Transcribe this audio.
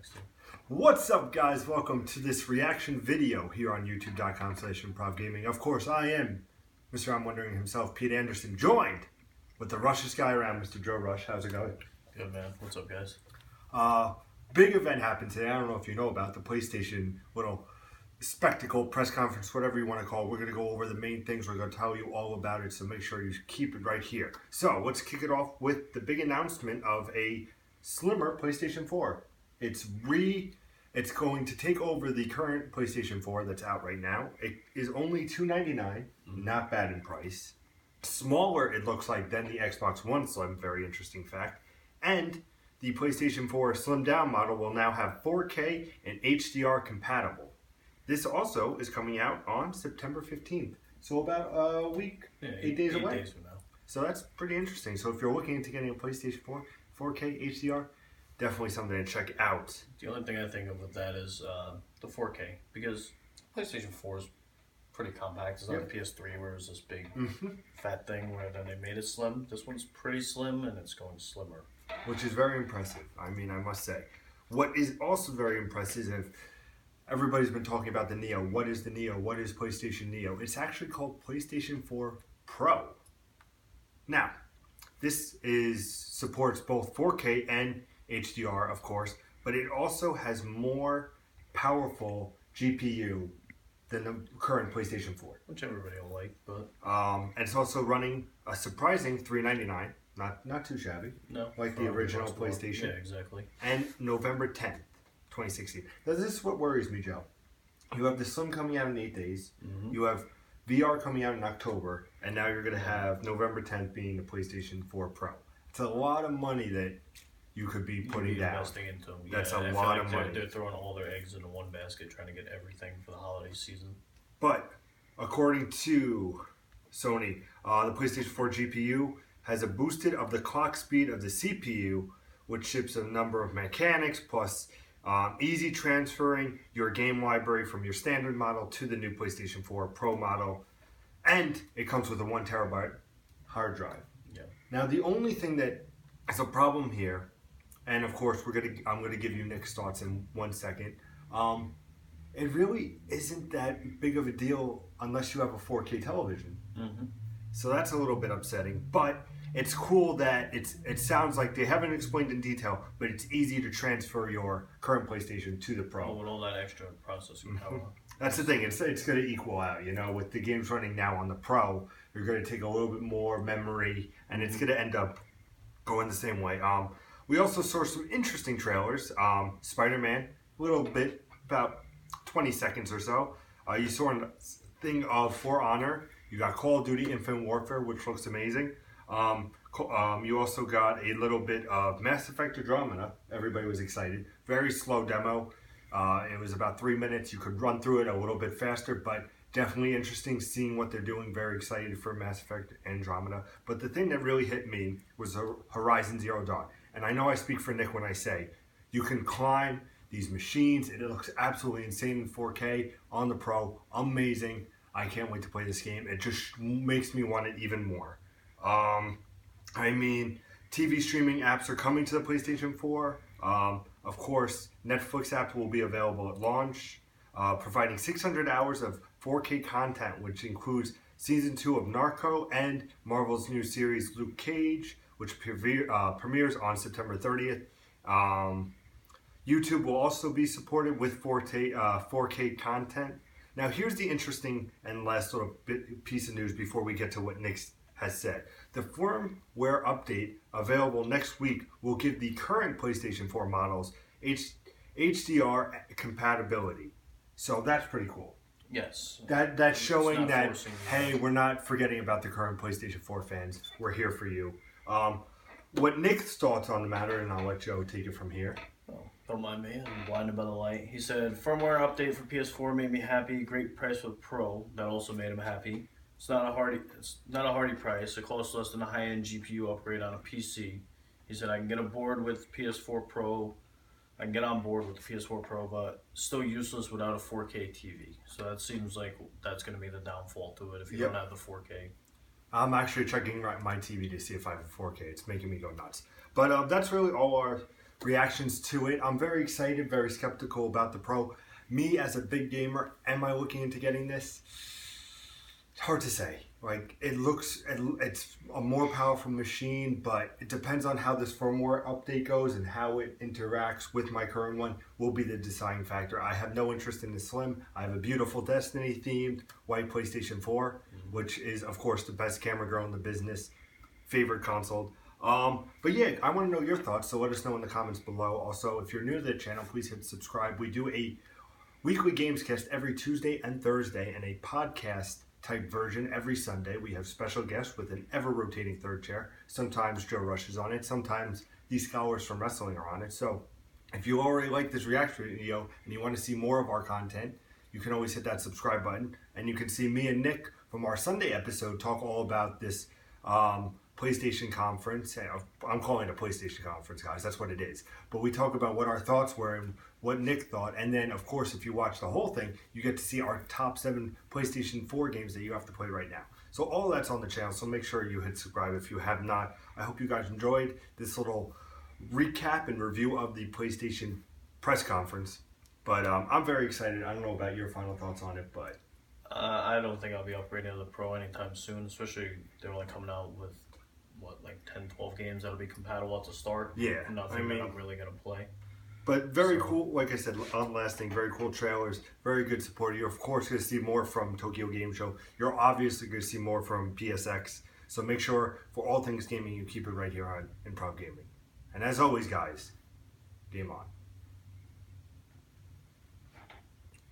next to. What's up, guys? Welcome to this reaction video here on youtube.com/ImprovGaming. Of course, I am Mr. I'm Wondering himself, Pete Anderson, joined with the Rushest guy around, Mr. Joe Rush. How's it going? Good, man. What's up, guys? Big event happened today. I don't know if you know about the PlayStation little spectacle, press conference, whatever you want to call it. We're going to go over the main things. We're going to tell you all about it, so make sure you keep it right here. So let's kick it off with the big announcement of a slimmer PlayStation 4. It's going to take over the current PlayStation 4 that's out right now. It is only $299, not bad in price. Smaller, it looks like, than the Xbox One Slim, very interesting fact. And the PlayStation 4 slimmed down model will now have 4K and HDR compatible. This also is coming out on September 15th. So about a week, 8 days away. 8 days from now. So that's pretty interesting. So if you're looking into getting a PlayStation 4, 4K HDR, definitely something to check out. The only thing I think of with that is the 4K, because PlayStation 4 is pretty compact. It's not the PS3 where it was this big fat thing where then they made it slim. This one's pretty slim and it's going slimmer. Which is very impressive. I mean, I must say. What is also very impressive is everybody's been talking about the Neo. What is the Neo? What is PlayStation Neo? It's actually called PlayStation 4 Pro. Now, this supports both 4K and HDR, of course, but it also has more powerful GPU than the current PlayStation 4. Which everybody will like, but... and it's also running a surprising $399. Not too shabby. No. Like the original PlayStation. Yeah, exactly. And November 10th, 2016. Now, this is what worries me, Joe. You have the Slim coming out in 8 days. You have VR coming out in October. And now you're going to have November 10th being the PlayStation 4 Pro. It's a lot of money that you could be putting down. Investing into them. That's a lot of money. They're throwing all their eggs into one basket trying to get everything for the holiday season. But according to Sony, the PlayStation 4 GPU has a boosted of the clock speed of the CPU, which ships a number of mechanics, plus easy transferring your game library from your standard model to the new PlayStation 4 Pro model. And it comes with a 1 terabyte hard drive. Yeah. Now, the only thing that is a problem here, and of course I'm gonna give you Nick's thoughts in 1 second. It really isn't that big of a deal unless you have a 4K television. So that's a little bit upsetting, but it's cool that it sounds like they haven't explained in detail, but it's easy to transfer your current PlayStation to the Pro. With all that extra processing power. That's the thing. It's going to equal out. You know, with the games running now on the Pro, you're going to take a little bit more memory, and it's going to end up going the same way. We also saw some interesting trailers. Spider-Man, a little bit, about 20 seconds or so. You saw a thing of For Honor. You got Call of Duty Infinite Warfare, which looks amazing. You also got a little bit of Mass Effect Andromeda. Everybody was excited. Very slow demo. It was about 3 minutes. You could run through it a little bit faster, but definitely interesting seeing what they're doing. Very excited for Mass Effect Andromeda. But the thing that really hit me was Horizon Zero Dawn. And I know I speak for Nick when I say you can climb these machines, and it looks absolutely insane in 4K on the Pro. Amazing. I can't wait to play this game. It just makes me want it even more. I mean, TV streaming apps are coming to the PlayStation 4. Of course, Netflix app will be available at launch, providing 600 hours of 4K content, which includes Season 2 of Narco and Marvel's new series Luke Cage, which premieres on September 30th. YouTube will also be supported with 4K content. Now, here's the interesting and last sort of piece of news before we get to what Nick has said. The firmware update available next week will give the current PlayStation 4 models HDR compatibility. So that's pretty cool. Yes. That's showing that, hey, we're not forgetting about the current PlayStation 4 fans. We're here for you. What Nick's thoughts on the matter, and I'll let Joe take it from here. Oh, don't mind me, I'm blinded by the light. He said, firmware update for PS4 made me happy. Great price with Pro. That also made him happy. It's not a hardy price. It costs less than a high-end GPU upgrade on a PC. He said, I can get aboard with PS4 Pro. I can get on board with the PS4 Pro, but still useless without a 4K TV. So that seems like that's going to be the downfall to it if you don't have the 4K. I'm actually checking my TV to see if I have a 4K. It's making me go nuts. But that's really all our reactions to it. I'm very excited, very skeptical about the Pro. Me as a big gamer, am I looking into getting this? It's hard to say. Like it's a more powerful machine, but it depends on how this firmware update goes and how it interacts with my current one will be the deciding factor. I have no interest in the Slim. I have a beautiful Destiny themed white PlayStation 4, which is of course the best camera girl in the business, favorite console. But yeah, I want to know your thoughts, so let us know in the comments below. Also, if you're new to the channel, please hit subscribe. We do a weekly Gamescast every Tuesday and Thursday, and a podcast type version every Sunday. We have special guests with an ever rotating third chair. Sometimes Joe Rush is on it. Sometimes these scholars from wrestling are on it. So if you already like this reaction video and you want to see more of our content, you can always hit that subscribe button. And you can see me and Nick from our Sunday episode talk all about this PlayStation conference. I'm calling it a PlayStation conference, guys. That's what it is. But we talk about what our thoughts were and what Nick thought. And then, of course, if you watch the whole thing, you get to see our top 7 PlayStation 4 games that you have to play right now. So all that's on the channel. So make sure you hit subscribe if you have not. I hope you guys enjoyed this little recap and review of the PlayStation press conference. But I'm very excited. I don't know about your final thoughts on it, but I don't think I'll be upgrading to the Pro anytime soon, especially they're only coming out with like 10, 12 games that'll be compatible at the start. Yeah, Nothing that I'm really going to play. But very cool, like I said, on last thing, very cool trailers, very good support. You're of course going to see more from Tokyo Game Show. You're obviously going to see more from PSX. So make sure for all things gaming, you keep it right here on Improv Gaming. And as always, guys, game on.